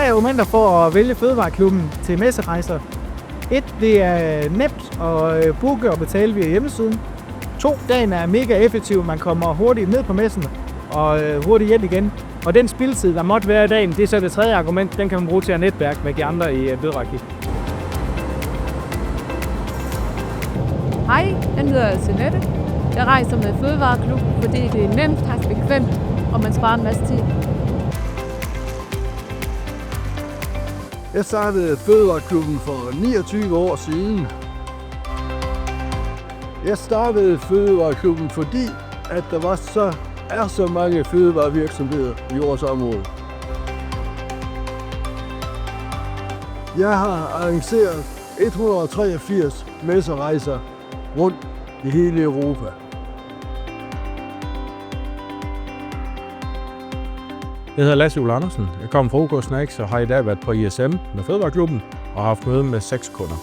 3 argumenter for at vælge Fødevareklubben til messerejser. 1. Det er nemt at booke og betale via hjemmesiden. 2. Dagen er mega effektiv. Man kommer hurtigt ned på messen og hurtigt hjem igen. Og den spildtid, der måtte være i dagen, det er så det 3. argument. Den kan man bruge til at netværke med de andre i fødevareklubben. Hej, jeg hedder Jeanette. Jeg rejser med Fødevareklubben, fordi det er nemt, bekvemt, og man sparer en masse tid. Jeg startede Fødevareklubben for 29 år siden. Jeg startede Fødevareklubben, fordi at der er så mange fødevarevirksomheder i vores område. Jeg har arrangeret 183 messerejser rundt i hele Europa. Jeg hedder Lasse Juhl Andersen. Jeg kommer fra OK Snacks og har i dag været på ISM med Fødevareklubben og har haft møde med 6 kunder.